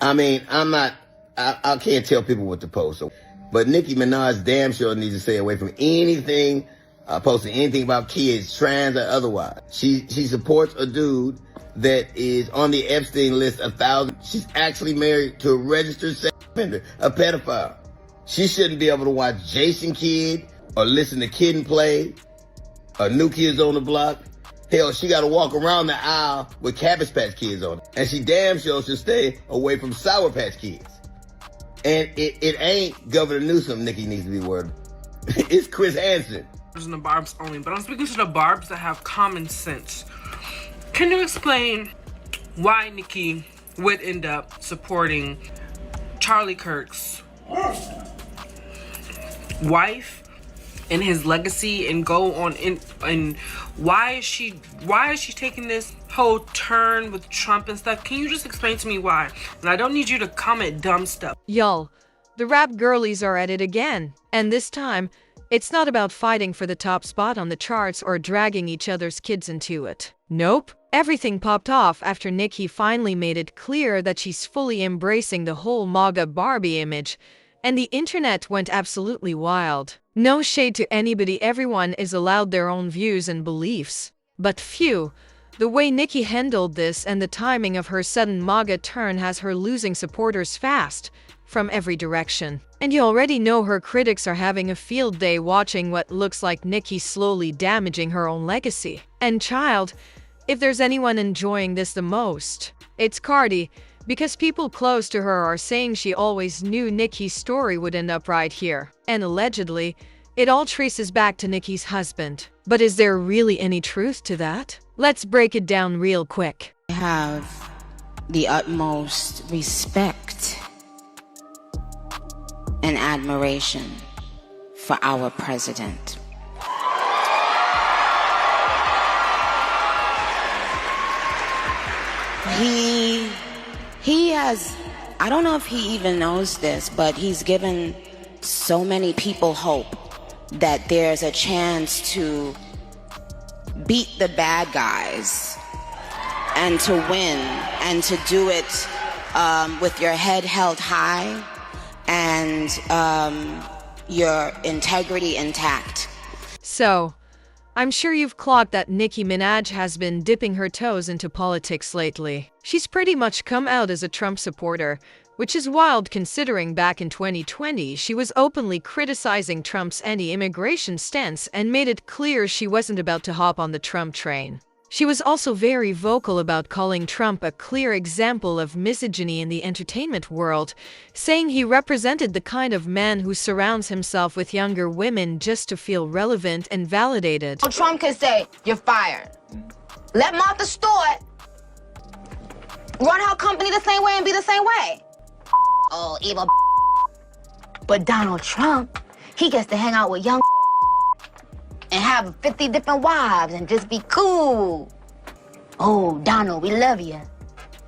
I mean, I can't tell people what to post. But Nicki Minaj damn sure needs to stay away from anything, posting anything about kids, trans or otherwise. She supports a dude that is on the Epstein list 1,000. She's actually married to a registered sex offender, a pedophile. She shouldn't be able to watch Jason Kidd or listen to Kid and Play or New Kids on the Block. Hell, she got to walk around the aisle with Cabbage Patch Kids on it. And she damn sure should stay away from Sour Patch Kids. And it ain't Governor Newsom Nicki needs to be worried. It's Chris Hansen. And the Barbz only, but I'm speaking to the Barbz that have common sense. Can you explain why Nicki would end up supporting Charlie Kirk's wife and his legacy and go on and why is she taking this whole turn with Trump and stuff? Can you just explain to me why? And I don't need you to comment dumb stuff. Y'all, the rap girlies are at it again. And this time, it's not about fighting for the top spot on the charts or dragging each other's kids into it. Nope. Everything popped off after Nicki finally made it clear that she's fully embracing the whole MAGA Barbie image, and the internet went absolutely wild. No shade to anybody, everyone is allowed their own views and beliefs. But phew, the way Nicki handled this and the timing of her sudden MAGA turn has her losing supporters fast, from every direction. And you already know her critics are having a field day watching what looks like Nicki slowly damaging her own legacy. And child, if there's anyone enjoying this the most, it's Cardi, because people close to her are saying she always knew Nicki's story would end up right here. And allegedly, it all traces back to Nicki's husband. But is there really any truth to that? Let's break it down real quick. I have the utmost respect and admiration for our president. He has, I don't know if he even knows this, but he's given so many people hope that there's a chance to beat the bad guys and to win and to do it with your head held high and your integrity intact. So, I'm sure you've clocked that Nicki Minaj has been dipping her toes into politics lately. She's pretty much come out as a Trump supporter, which is wild considering back in 2020 she was openly criticizing Trump's anti-immigration stance and made it clear she wasn't about to hop on the Trump train. She was also very vocal about calling Trump a clear example of misogyny in the entertainment world, saying he represented the kind of man who surrounds himself with younger women just to feel relevant and validated. Trump could say, "You're fired." Let Martha Stewart run her company the same way and be the same way. Oh, evil. But Donald Trump, he gets to hang out with young and have 50 different wives and just be cool. Oh, Donald, we love you.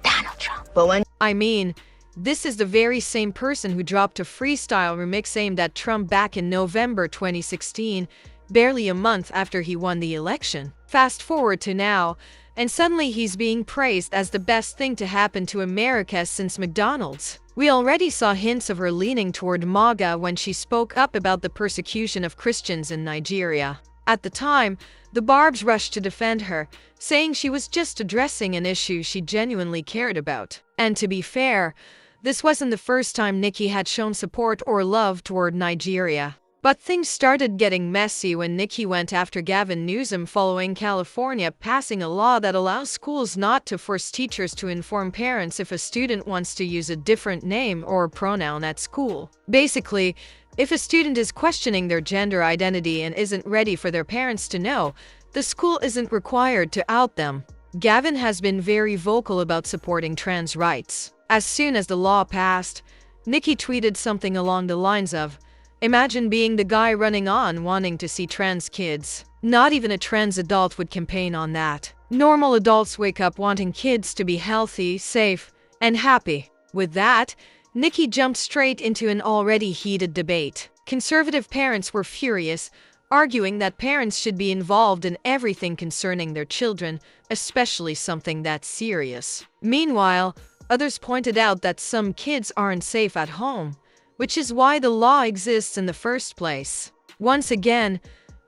Donald Trump. But when I mean, this is the very same person who dropped a freestyle remix aimed at Trump back in November 2016, barely a month after he won the election. Fast forward to now, and suddenly he's being praised as the best thing to happen to America since McDonald's. We already saw hints of her leaning toward MAGA when she spoke up about the persecution of Christians in Nigeria. At the time, the Barbz rushed to defend her, saying she was just addressing an issue she genuinely cared about. And to be fair, this wasn't the first time Nicki had shown support or love toward Nigeria. But things started getting messy when Nicki went after Gavin Newsom following California passing a law that allows schools not to force teachers to inform parents if a student wants to use a different name or pronoun at school. Basically, if a student is questioning their gender identity and isn't ready for their parents to know, the school isn't required to out them. Gavin has been very vocal about supporting trans rights. As soon as the law passed, Nicki tweeted something along the lines of, "Imagine being the guy running on wanting to see trans kids. Not even a trans adult would campaign on that. Normal adults wake up wanting kids to be healthy, safe, and happy." With that, Nicki jumped straight into an already heated debate. Conservative parents were furious, arguing that parents should be involved in everything concerning their children, especially something that serious. Meanwhile, Others pointed out that some kids aren't safe at home, which is why the law exists in the first place. Once again,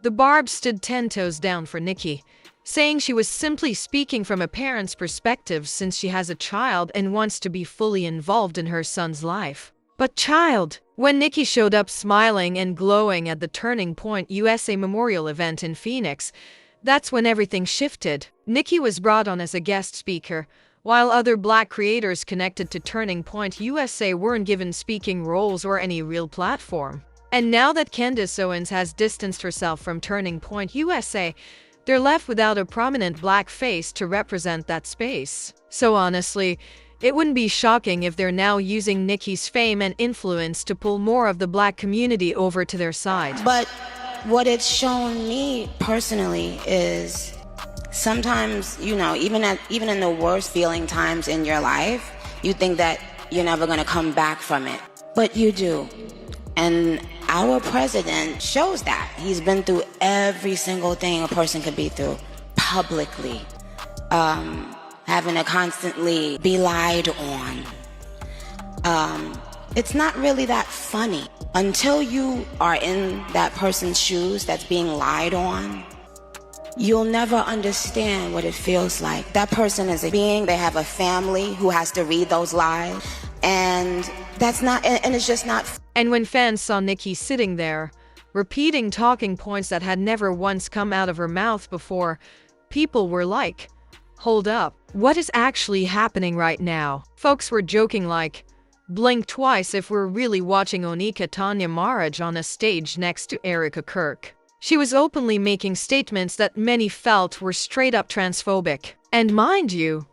the Barbz stood 10 toes down for Nicki, saying she was simply speaking from a parent's perspective since she has a child and wants to be fully involved in her son's life. But child! When Nicki showed up smiling and glowing at the Turning Point USA Memorial event in Phoenix, that's when everything shifted. Nicki was brought on as a guest speaker, while other Black creators connected to Turning Point USA weren't given speaking roles or any real platform. And now that Candace Owens has distanced herself from Turning Point USA, they're left without a prominent Black face to represent that space. So honestly, it wouldn't be shocking if they're now using Nicki's fame and influence to pull more of the Black community over to their side. But what it's shown me personally is sometimes, you know, even in the worst feeling times in your life, you think that you're never going to come back from it. But you do. And our president shows that. He's been through every single thing a person could be through publicly. Having to constantly be lied on. It's not really that funny. Until you are in that person's shoes that's being lied on, you'll never understand what it feels like. That person is a being, they have a family who has to read those lies. And that's not, and it's just not. And when fans saw Nicki sitting there, repeating talking points that had never once come out of her mouth before, people were like, hold up, what is actually happening right now? Folks were joking like, blink twice if we're really watching Onika Tanya Maraj on a stage next to Erica Kirk. She was openly making statements that many felt were straight up transphobic. And mind you,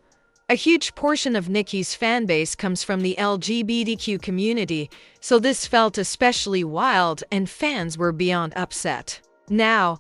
a huge portion of Nicki's fanbase comes from the LGBTQ community, so this felt especially wild and fans were beyond upset. Now,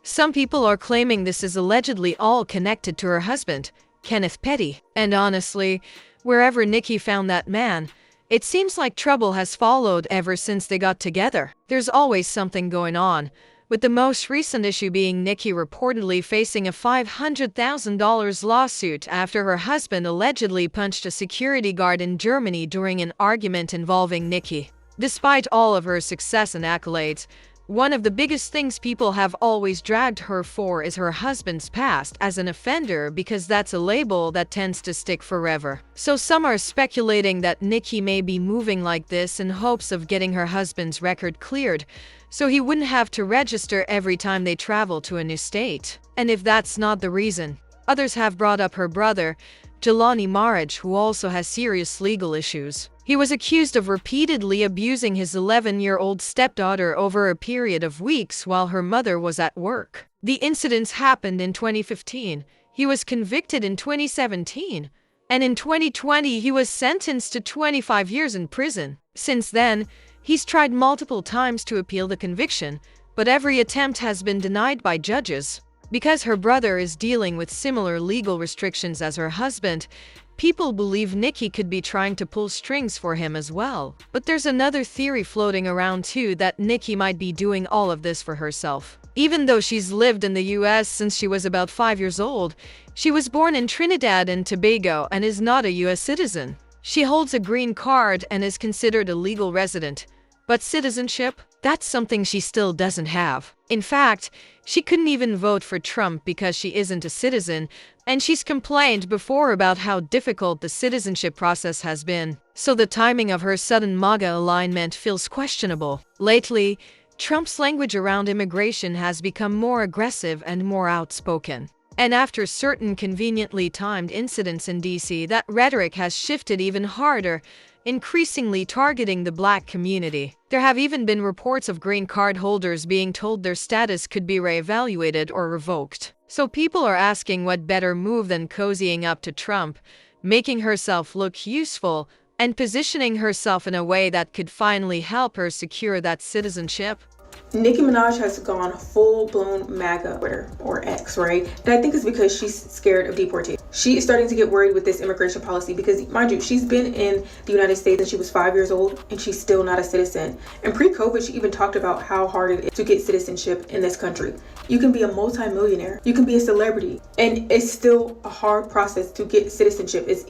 some people are claiming this is allegedly all connected to her husband, Kenneth Petty. And honestly, wherever Nicki found that man, it seems like trouble has followed ever since they got together. There's always something going on, with the most recent issue being Nicki reportedly facing a $500,000 lawsuit after her husband allegedly punched a security guard in Germany during an argument involving Nicki. Despite all of her success and accolades, one of the biggest things people have always dragged her for is her husband's past as an offender, because that's a label that tends to stick forever. So some are speculating that Nicki may be moving like this in hopes of getting her husband's record cleared, so he wouldn't have to register every time they travel to a new state. And if that's not the reason, others have brought up her brother, Jelani Maraj, who also has serious legal issues. He was accused of repeatedly abusing his 11-year-old stepdaughter over a period of weeks while her mother was at work. The incidents happened in 2015. He was convicted in 2017. And in 2020, he was sentenced to 25 years in prison. Since then, he's tried multiple times to appeal the conviction, but every attempt has been denied by judges. Because her brother is dealing with similar legal restrictions as her husband, people believe Nicki could be trying to pull strings for him as well. But there's another theory floating around too, that Nicki might be doing all of this for herself. Even though she's lived in the US since she was about 5 years old, she was born in Trinidad and Tobago and is not a US citizen. She holds a green card and is considered a legal resident. But citizenship? That's something she still doesn't have. In fact, she couldn't even vote for Trump because she isn't a citizen, and she's complained before about how difficult the citizenship process has been. So the timing of her sudden MAGA alignment feels questionable. Lately, Trump's language around immigration has become more aggressive and more outspoken. And after certain conveniently timed incidents in DC, that rhetoric has shifted even harder, increasingly targeting the Black community. There have even been reports of green card holders being told their status could be reevaluated or revoked. So people are asking what better move than cozying up to Trump, making herself look useful, and positioning herself in a way that could finally help her secure that citizenship. Nicki Minaj has gone full-blown MAGA Twitter, or X, right? And I think it's because she's scared of deportation. she is starting to get worried with this immigration policy because, mind you, she's been in the United States since she was 5 years old and she's still not a citizen. And pre-COVID, she even talked about how hard it is to get citizenship in this country. You can be a multi-millionaire, you can be a celebrity, and it's still a hard process to get citizenship. It's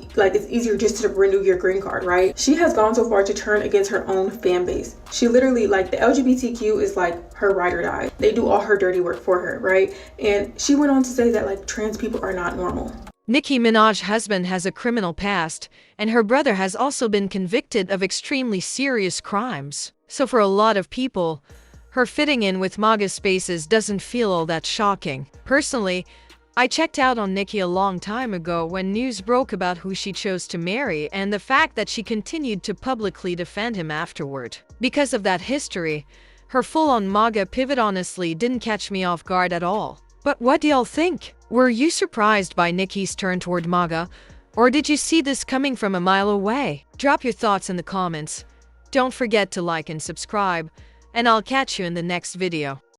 easier just to renew your green card, right? She has gone so far to turn against her own fan base. She literally, like, the LGBTQ is like her ride or die. They do all her dirty work for her, right? And she went on to say that, like, trans people are not normal. Nicki Minaj's husband has a criminal past, and her brother has also been convicted of extremely serious crimes. So for a lot of people, her fitting in with MAGA spaces doesn't feel all that shocking. Personally, I checked out on Nicki a long time ago when news broke about who she chose to marry and the fact that she continued to publicly defend him afterward. Because of that history, her full-on MAGA pivot honestly didn't catch me off guard at all. But what do y'all think? Were you surprised by Nicki's turn toward MAGA, or did you see this coming from a mile away? Drop your thoughts in the comments. Don't forget to like and subscribe, and I'll catch you in the next video.